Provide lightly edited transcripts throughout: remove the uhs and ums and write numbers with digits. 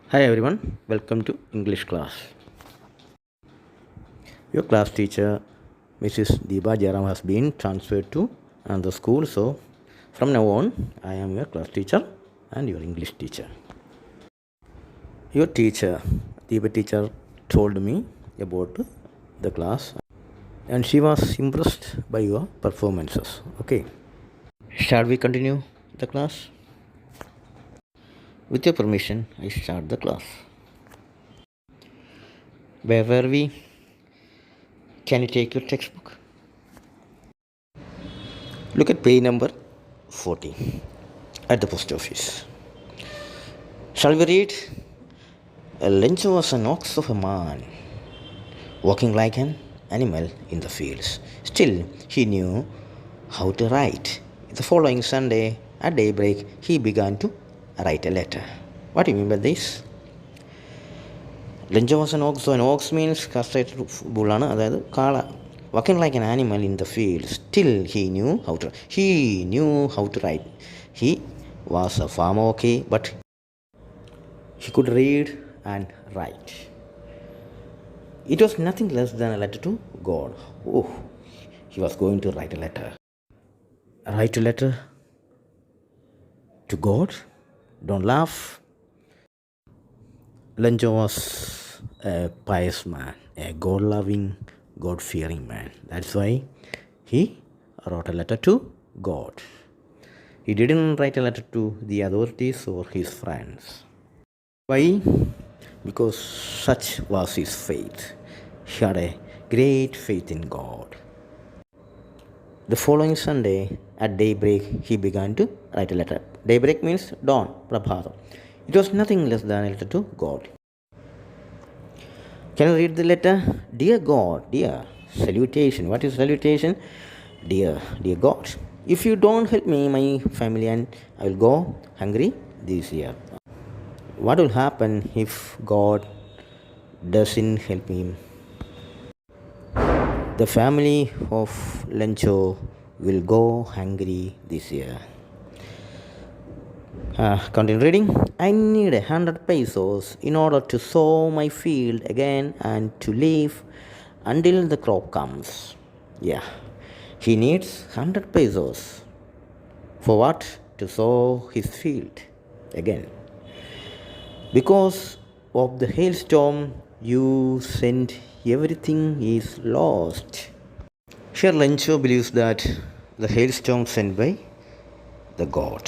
Hi everyone, welcome to English class. Your class teacher, Mrs. Deepa Jaram, has been transferred to another school. So, from now on, I am your class teacher and your English teacher. Your teacher, Deepa teacher, told me about the class and she was impressed by your performances. Okay, shall we continue the class? With your permission, I start the class. Where were we? Can you take your textbook? Look at page number 40 at the post office. Shall we read? Lencho was an ox of a man, walking like an animal in the fields. Still, he knew how to write. The following Sunday, at daybreak, he began to write a letter. What do you mean by this? Lencho was an ox. So an ox means castrated bull ആണ് അതായത് കാള walking like an animal in the field. Still he knew how to write. He was a farmer, okay, but he could read and write. It was nothing less than a letter to God. Oh, he was going to write a letter. Write a letter to God? Don't laugh. Lencho was a pious man, a God-loving, God-fearing man. That's why he wrote a letter to God. He didn't write a letter to the authorities or his friends. Why? Because such was his faith. He had a great faith in God. The following Sunday, at daybreak, he began to write a letter. Daybreak means dawn, prabhatam. It was nothing less than a letter to God. Can you read the letter? Dear God, dear. Salutation. What is salutation? Dear God. If you don't help me, my family and I will go hungry this year. What will happen if God doesn't help me? The family of Lencho will go hungry this year. Continue reading. I need 100 pesos in order to sow my field again and to live until the crop comes. Yeah, he needs 100 pesos. For what? To sow his field again. Because of the hailstorm you sent, everything is lost. Here Lencho believes that the hailstorm sent by the God.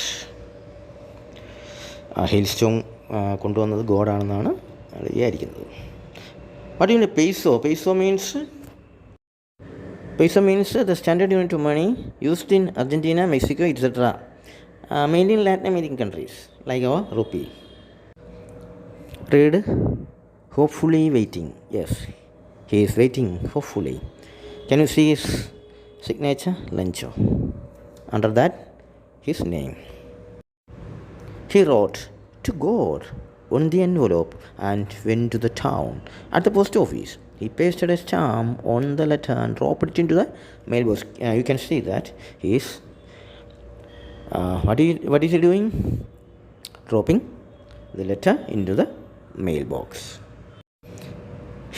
ഹെയിൽസ്റ്റോം കൊണ്ടുവന്നത് ഗോഡാണെന്നാണ് വിചാരിക്കുന്നത്. What you peso means the standard unit of money used in Argentina, Mexico, etc. Mainly in Latin American countries like our rupee. Read hopefully waiting. Yes, he is waiting hopefully. Can you see his signature? Lencho. Under that, his name. He wrote to God on the envelope and went to the town. At the post office, he pasted a stamp on the letter and dropped it into the mailbox. You can see that he is what is he doing? Dropping the letter into the mailbox.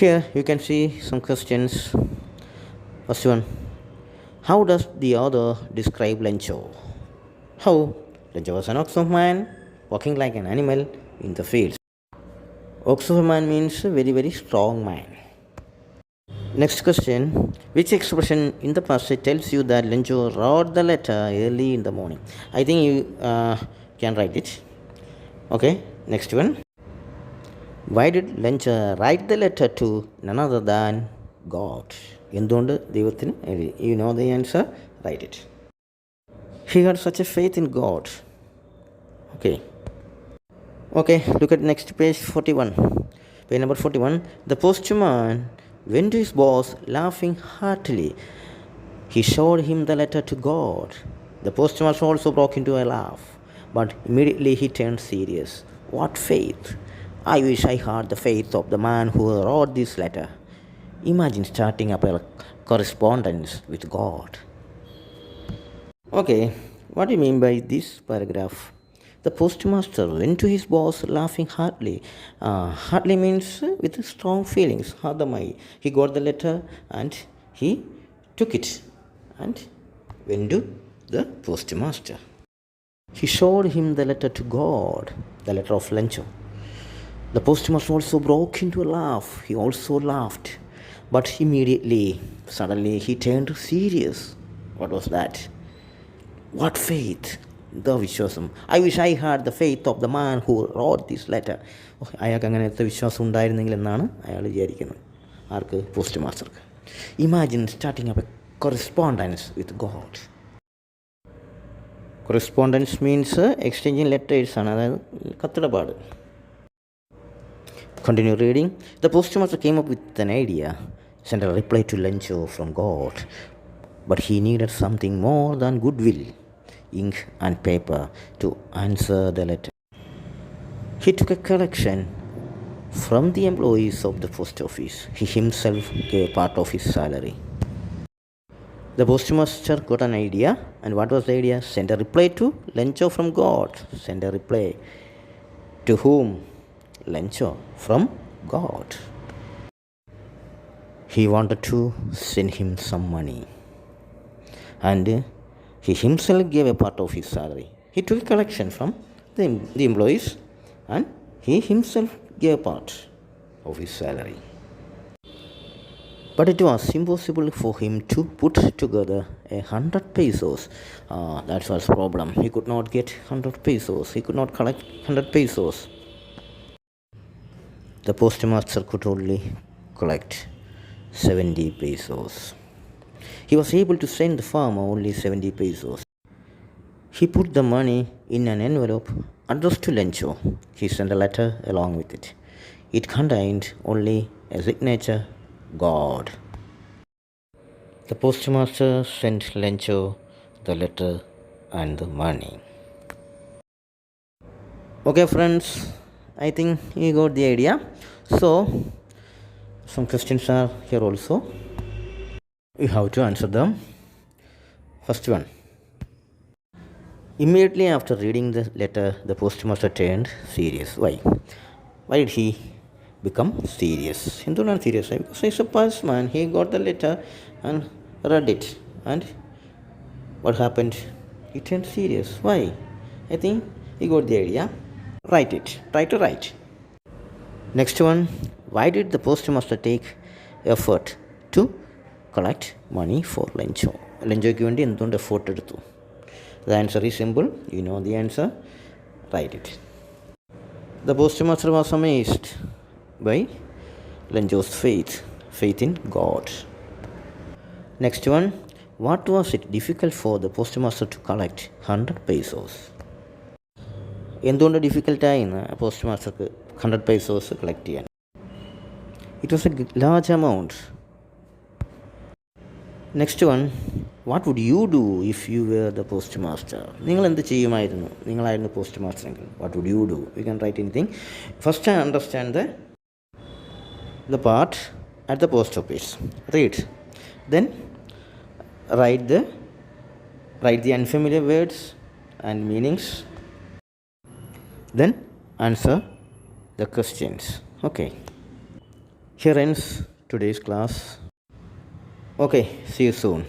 Here you can see some questions. First one, how does the author describe Lencho? How? Lencho was an ox of man, walking like an animal in the fields. Ox of a man means very, very strong man. Next question, which expression in the passage tells you that Lencho wrote the letter early in the morning? I think you can write it. Okay, next one. Why did Lencho write the letter to none other than God? എന്തുകൊണ്ട് ദൈവത്തിന് എഴുതി? You know the answer, write it. He had such a faith in God. Okay, look at next page 41. Page number 41. The postman went to his boss laughing heartily. He showed him the letter to God. The postman also broke into a laugh, but immediately he turned serious. What faith! I wish I had the faith of the man who wrote this letter. Imagine starting up a correspondence with God. Okay, what do you mean by this paragraph? The postmaster went to his boss laughing heartily. Heartily means with strong feelings. Hardamai. He got the letter and he took it and went to the postmaster. He showed him the letter to God, the letter of Lencho. The postmaster also broke into a laugh. He also laughed. But suddenly, he turned serious. What was that? What faith? The വിശ്വാസം. I wish I had the faith of the man who wrote this letter. അയാൾക്ക് അങ്ങനത്തെ വിശ്വാസം ഉണ്ടായിരുന്നെങ്കിൽ എന്നാണ് അയാൾ വിചാരിക്കുന്നത്. ആർക്ക്? Post മാസ്റ്റർക്ക്. Imagine starting up a correspondence with God. Correspondence means exchanging letters ആണ്, അതായത് കത്തിടപാട്. Continue reading. The postmaster came up with an idea, sent a reply to Lencho from God. But he needed something more than goodwill, ink and paper, to answer the letter. He took a collection from the employees of the post office. He himself gave part of his salary. The postmaster got an idea, and what was the idea? Send a reply to Lencho from God. Send a reply to whom? Lencho from God. He wanted to send him some money, and he himself gave a part of his salary. He took a collection from the employees, and he himself gave a part of his salary. But it was impossible for him to put together 100 pesos. That was the problem. He could not get 100 pesos. He could not collect 100 pesos. The postmaster could only collect 70 pesos. He was able to send the farmer only 70 pesos. He put the money in an envelope addressed to Lencho. He sent a letter along with it. It contained only a signature, God. The postmaster sent Lencho the letter and the money. Okay, friends, I think you got the idea. So, some questions are here also. You have to answer them. First one. Immediately after reading the letter, the postmaster turned serious. Why? Why did he become serious? എന്തുകൊണ്ടാണ് serious? Because he's a postman. He got the letter and read it. And what happened? He turned serious. Why? I think he got the idea. Write it. Try to write. Next one. Why did the postmaster take effort to collect money for Lencho? Lenchoയ്ക്ക് വേണ്ടി എന്തുകൊണ്ട് effort എടുത്തു? The answer is simple. You know the answer. Write it. The postmaster was amazed by Lencho's faith in God. Next one. What was it difficult for the postmaster to collect 100 pesos? എന്തുകൊണ്ട് ഡിഫിക്കൽട്ടായിന്ന് പോസ്റ്റ്മാസ്റ്റർക്ക് 100 pesos collect ചെയ്യാൻ? It was a large amount. Next one. What would you do if you were the postmaster? നിങ്ങൾ എന്ത് ചെയ്യുമായിരുന്നു? നിങ്ങളായിരുന്നു postmaster എങ്കിൽ. What would you do? You can write anything. First, understand the part at the post office. Read. Then write the unfamiliar words and meanings. Then answer the questions. Okay. Here ends today's class. Okay, see you soon.